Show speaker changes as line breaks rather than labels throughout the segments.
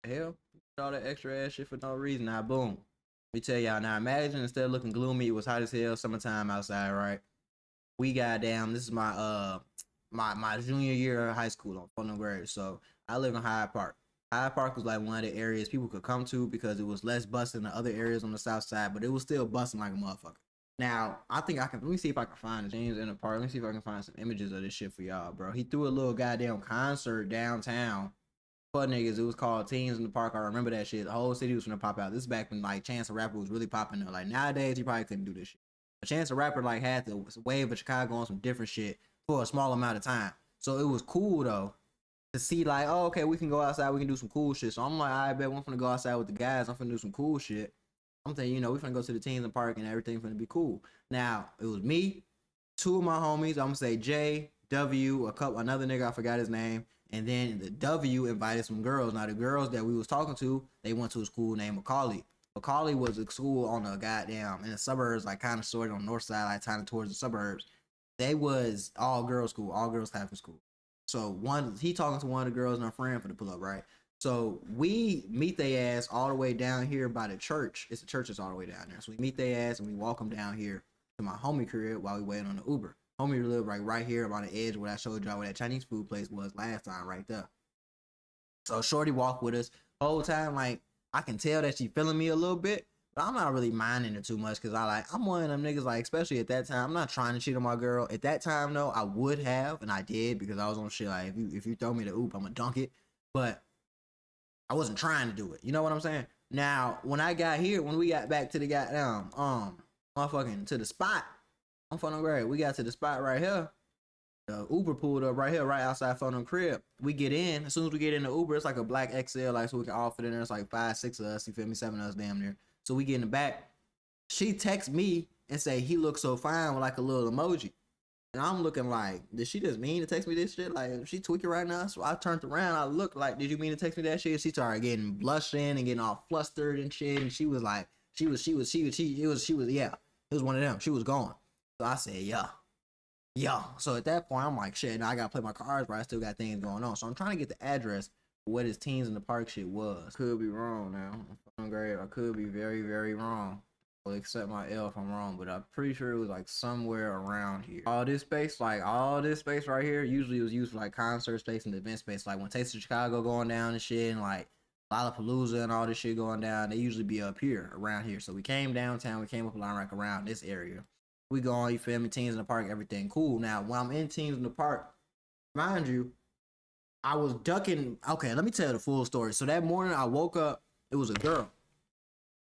Hell, all that extra ass shit for no reason. Now, boom. Let me tell y'all. Now, imagine instead of looking gloomy, it was hot as hell, summertime outside, right? We got down. This is my junior year of high school on Fulton grade. So I live in Hyde Park. Hyde Park was like one of the areas people could come to because it was less busting than the other areas on the south side, but it was still busting like a motherfucker. Now, I think I can. Let me see if I can find James in the park. Let me see if I can find some images of this shit for y'all, bro. He threw a little goddamn concert downtown for niggas. It was called Teens in the Park. I remember that shit. The whole city was gonna pop out. This is back when like Chance the Rapper was really popping up. Like nowadays, you probably couldn't do this shit. But Chance the Rapper like had the wave of Chicago on some different shit for a small amount of time. So it was cool though to see like, oh, okay, we can go outside, we can do some cool shit. So I'm like, I bet we're gonna go outside with the guys. I'm finna do some cool shit. I'm thinking, we're finna go to the teens in the park and everything finna be cool. Now, it was me, two of my homies, I'm gonna say J, W, another nigga, I forgot his name, and then the W invited some girls. Now the girls that we was talking to, they went to a school named Macaulay. Macaulay was a school on the goddamn in the suburbs, like kind of sort of on the north side, like kind of towards the suburbs. They was all girls school, all girls Catholic school. So he talking to one of the girls and her friend for the pull up, right? So we meet their ass all the way down here by the church. It's the church that's all the way down there. So we meet their ass and we walk them down here to my homie crib while we waiting on the Uber. Homie live right here on the edge where I showed y'all where that Chinese food place was last time, right there. So Shorty walked with us whole time. Like I can tell that she feeling me a little bit, but I'm not really minding it too much because I'm one of them niggas, like, especially at that time, I'm not trying to cheat on my girl. At that time though, I would have, and I did because I was on shit like if you throw me the oop, I'm gonna dunk it. But I wasn't trying to do it. You know what I'm saying? Now, when I got here, when we got back to the goddamn motherfucking to the spot, I'm fucking great. We got to the spot right here. The Uber pulled up right here, right outside Fulton crib. We get in. As soon as we get in the Uber, it's like a black XL, like so we can all fit in there. It's like 5, 6 of us. You feel me? 7 of us, damn near. So we get in the back. She texts me and say he looks so fine with like a little emoji. And I'm looking like, did she just mean to text me this shit? Like, she tweaking right now? So I turned around. I looked like, did you mean to text me that shit? She started getting blushing and getting all flustered and shit. And she was like, yeah. It was one of them. She was gone. So I said, yeah. So at that point, I'm like, shit, now I gotta play my cards, but I still got things going on. So I'm trying to get the address for what his teens in the park shit was. Could be wrong now. I'm great. I could be very, very wrong. Well, accept my L if I'm wrong, but I'm pretty sure it was like somewhere around here. All this space right here, usually it was used for like concert space and event space. Like when Taste of Chicago going down and shit, and like Lollapalooza and all this shit going down, they usually be up here, around here. So we came downtown, we came up Line Rack around this area. We go on, you feel me, teens in the park, everything cool. Now, when I'm in teens in the park, mind you, I was ducking. Okay, let me tell you the full story. So that morning I woke up, it was a girl.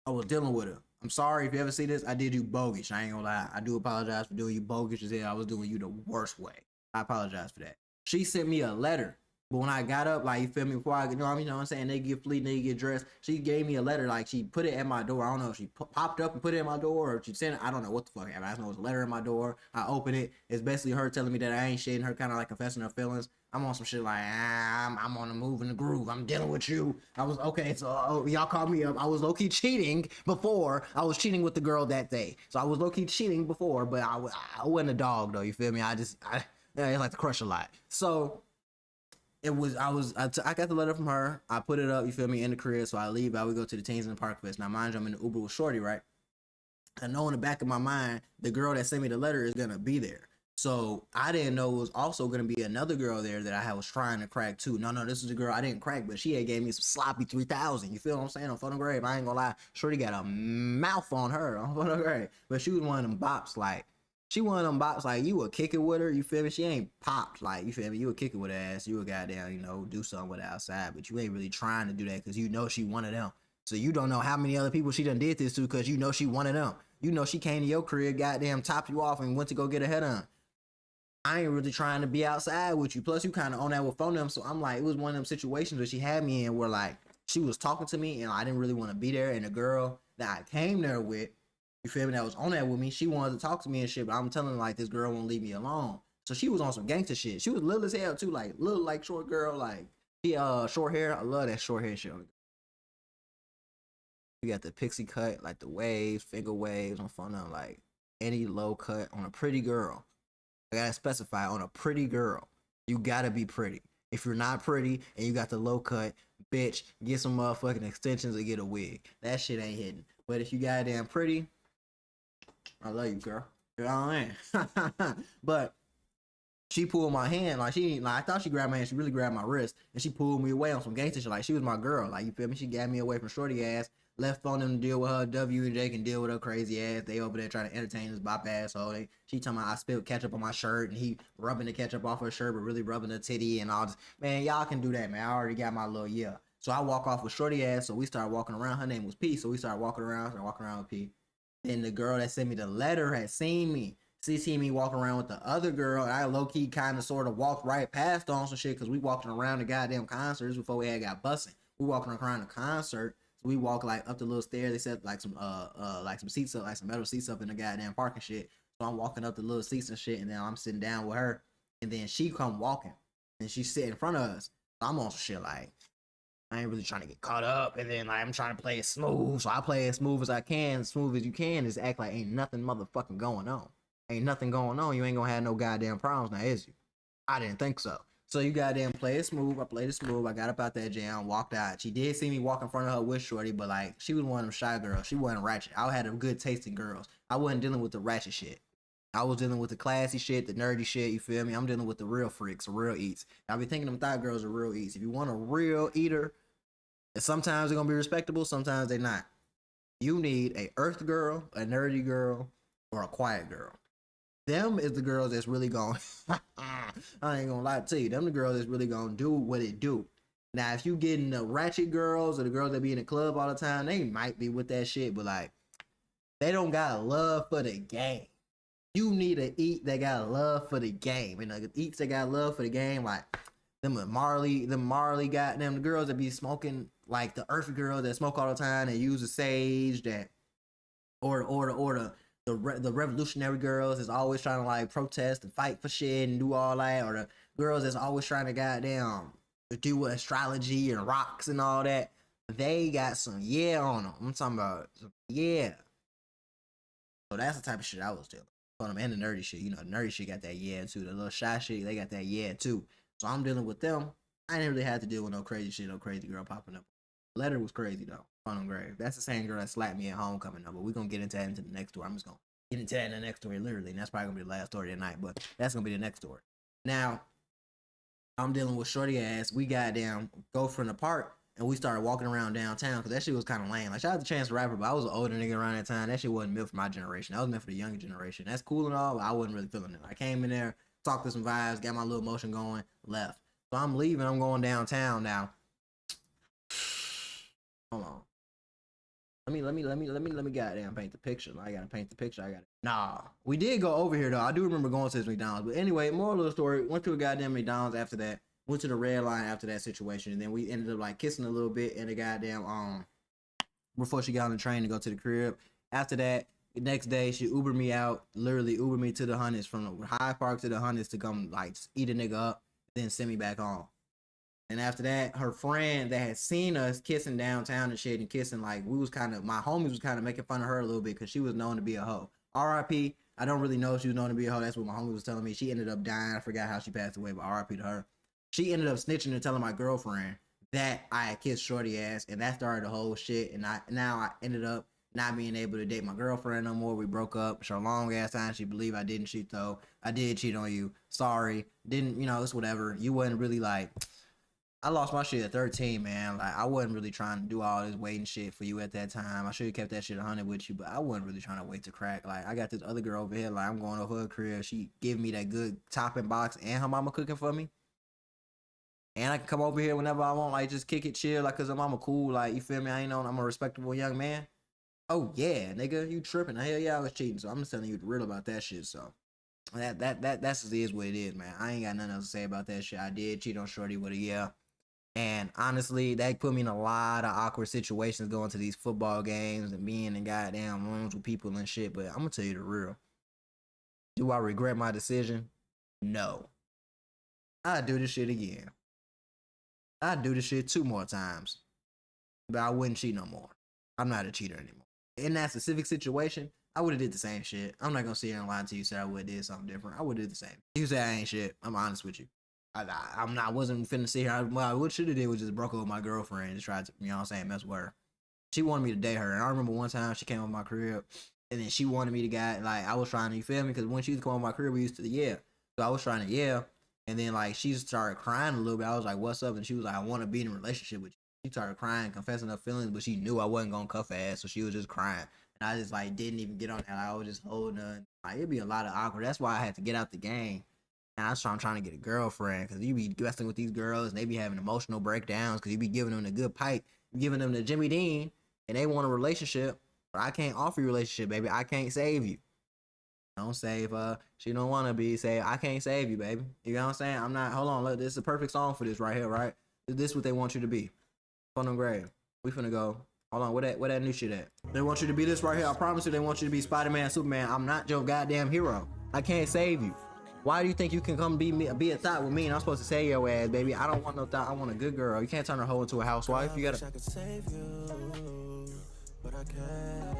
I was dealing with her. I'm sorry if you ever see this. I did you bogus. I ain't gonna lie. I do apologize for doing you bogus as hell. I was doing you the worst way. I apologize for that. She sent me a letter. But when I got up, like, you feel me, before I, you know what I'm saying, they get fleet, they get dressed. She gave me a letter, like, she put it at my door. I don't know if she popped up and put it in my door, or if she sent it. I don't know what the fuck happened. I just know it was a letter in my door. I open it. It's basically her telling me that I ain't shitting, her kind of like confessing her feelings. I'm on some shit like, I'm on the move in the groove. I'm dealing with you. I was, okay, so y'all called me up. I was low-key cheating before. I was cheating with the girl that day. So I was low-key cheating before, but I wasn't a dog, though, you feel me? I like to crush a lot. So I got the letter from her. I put it up, you feel me, in the crib. So I leave out. We go to the Teens in the Park Fest. Now, mind you, I'm in the Uber with Shorty, right? I know in the back of my mind, the girl that sent me the letter is going to be there. So I didn't know it was also going to be another girl there that I was trying to crack too. No, this is a girl I didn't crack, but she had gave me some sloppy 3,000. You feel what I'm saying? On Photo Grave, I ain't gonna lie. Shorty got a mouth on her on Photo Grave. But she was one of them bops, like, you would kick it with her, you feel me? She ain't popped, like, you feel me? You would kick it with her ass. You would goddamn, do something with her outside, but you ain't really trying to do that because you know she one of them. So you don't know how many other people she done did this to because you know she one of them. You know she came to your crib, goddamn, topped you off and went to go get her head on. I ain't really trying to be outside with you. Plus, you kind of on that with phone them. So I'm like, it was one of them situations where she had me in where, like, she was talking to me and I didn't really want to be there. And the girl that I came there with, you feel me, that was on that with me, she wanted to talk to me and shit. But I'm telling her, like, this girl won't leave me alone. So she was on some gangster shit. She was little as hell, too. Like, little, like, short girl. Like, she, short hair. I love that short hair shit. You got the pixie cut, like the waves, finger waves on phone them. Like, any low cut on a pretty girl. I gotta specify on a pretty girl. You gotta be pretty. If you're not pretty and you got the low cut, bitch, get some motherfucking extensions or get a wig. That shit ain't hitting. But if you goddamn pretty, I love you, girl. You know what I mean? But she pulled my hand, like I thought she grabbed my hand, she really grabbed my wrist, and she pulled me away on some gangster shit. Like she was my girl, like you feel me? She got me away from shorty ass, left on them to deal with her. W and J can deal with her crazy ass. They over there trying to entertain this bop asshole. She talking about I spilled ketchup on my shirt, and he rubbing the ketchup off her shirt, but really rubbing her titty and all this. Man, y'all can do that, man. I already got my little yeah. So I walk off with shorty ass. So we started walking around. Her name was P. So we started walking around with P. Then the girl that sent me the letter had seen me. She seen me walking around with the other girl. And I low-key kind of sort of walked right past on some shit because we walking around the goddamn concerts before we had got busting. We walking around the concert. So we walk like up the little stairs. They set like some seats up, like some metal seats up in the goddamn park and shit. So I'm walking up the little seats and shit, and then I'm sitting down with her. And then she come walking. And she sit in front of us. So I'm on some shit like, I ain't really trying to get caught up, and then like I'm trying to play it smooth. So I play as smooth as I can, as smooth as you can, is act like ain't nothing motherfucking going on. Ain't nothing going on. You ain't gonna have no goddamn problems now, is you? I didn't think so. So you goddamn play it smooth. I played it smooth. I got up out that jam, walked out. She did see me walk in front of her with shorty, but like she was one of them shy girls. She wasn't ratchet. I had a good taste in girls. I wasn't dealing with the ratchet shit. I was dealing with the classy shit, the nerdy shit, you feel me? I'm dealing with the real freaks, the real eats. I be thinking them thigh girls are real eats. If you want a real eater, sometimes they're gonna be respectable, sometimes they're not. You need a earth girl, a nerdy girl, or a quiet girl. Them is the girls that's really going I ain't gonna lie to you. Them the girls that's really gonna do what it do. Now, if you getting the ratchet girls or the girls that be in the club all the time, they might be with that shit, but like they don't got love for the game. You need to eat that got love for the game. And the eats that got love for the game, like them Marley got them the girls that be smoking like the earthy girls that smoke all the time and use the sage that or the revolutionary girls that's always trying to like protest and fight for shit and do all that, or the girls that's always trying to goddamn do astrology and rocks and all that. They got some yeah on them. I'm talking about yeah. So that's the type of shit I was dealing with. On them and the nerdy shit. You know, the nerdy shit got that yeah too. The little shy shit, they got that yeah too. So I'm dealing with them. I didn't really have to deal with no crazy shit, no crazy girl popping up. Letter was crazy though. On them grave. That's the same girl that slapped me at homecoming though. But we're gonna get into that into the next story. I'm just gonna get into that in the next story literally, and that's probably gonna be the last story tonight. But that's gonna be the next story. Now, I'm dealing with shorty ass. We goddamn go from the park and we started walking around downtown because that shit was kind of lame. Like shout out to Chance the Rapper, but I was an older nigga around that time. That shit wasn't meant for my generation. That was meant for the younger generation. That's cool and all, but I wasn't really feeling it. I came in there, talked to some vibes, got my little motion going, left. So I'm leaving. I'm going downtown now. Hold on. Let me goddamn paint the picture. I gotta paint the picture. Nah, we did go over here though. I do remember going to this McDonald's. But anyway, moral of the story, went to a goddamn McDonald's after that. Went to the red line after that situation, and then we ended up like kissing a little bit in the goddamn before she got on the train to go to the crib. After that, the next day she Ubered me out, literally Ubered me to the Hunters from the Hyde Park to the Hunters to come like eat a nigga up, then send me back home. And after that, her friend that had seen us kissing downtown and shit and kissing, like, we was kind of, my homies was kind of making fun of her a little bit because she was known to be a hoe. RIP, I don't really know if she was known to be a hoe. That's what my homie was telling me. She ended up dying. I forgot how she passed away, but RIP to her. She ended up snitching and telling my girlfriend that I had kissed shorty ass, and that started the whole shit. And now I ended up not being able to date my girlfriend no more. We broke up. For a long ass time, she believed I didn't cheat though. I did cheat on you. Sorry. Didn't, it's whatever. You wasn't really like... I lost my shit at 13, man. Like, I wasn't really trying to do all this waiting shit for you at that time. I should have kept that shit 100 with you, but I wasn't really trying to wait to crack. Like, I got this other girl over here. Like, I'm going over her crib. She giving me that good topping box, and her mama cooking for me. And I can come over here whenever I want, like, just kick it, chill, like, cause her mama cool. Like, you feel me? I ain't know I'm a respectable young man. Oh yeah, nigga, you tripping? Hell yeah, I was cheating. So I'm just telling you the real about that shit. So that's just is what it is, man. I ain't got nothing else to say about that shit. I did cheat on shorty with a yeah. And honestly, that put me in a lot of awkward situations going to these football games and being in goddamn rooms with people and shit. But I'm going to tell you the real. Do I regret my decision? No. I'd do this shit again. I'd do this shit 2 more times. But I wouldn't cheat no more. I'm not a cheater anymore. In that specific situation, I would have did the same shit. I'm not going to sit here and lie to you, say I would have did something different. I would have did the same. You say I ain't shit. I'm honest with you. wasn't finna sit here. What should have did was just broke up with my girlfriend and tried to, you know what I'm saying, mess with her. She wanted me to date her, and I remember one time she came over my crib, and then she wanted me to get like I was trying to, you feel me? Because when she was coming over my crib, we used to yell. So I was trying to yell, and then like she started crying a little bit. I was like, "What's up?" And she was like, "I want to be in a relationship with you." She started crying, confessing her feelings, but she knew I wasn't gonna cuff her ass, so she was just crying. And I just like didn't even get on that. I was just holding her. Like it'd be a lot of awkward. That's why I had to get out the game. And I was trying to get a girlfriend because you be messing with these girls and they be having emotional breakdowns because you be giving them the good pipe, giving them the Jimmy Dean, and they want a relationship. But I can't offer you a relationship, baby. I can't save you. Don't save her. She don't want to be saved. I can't save you, baby. You know what I'm saying? I'm not. Hold on. Look, this is a perfect song for this right here, right? This is what they want you to be. Phone them grave. We finna go. Hold on. Where that new shit at? They want you to be this right here. I promise you, they want you to be Spider-Man, Superman. I'm not your goddamn hero. I can't save you. Why do you think you can come be a thought with me and I'm supposed to save your ass, baby? I don't want no thought. I want a good girl. You can't turn her hoe into a housewife. You gotta.
I could save you, but I can't.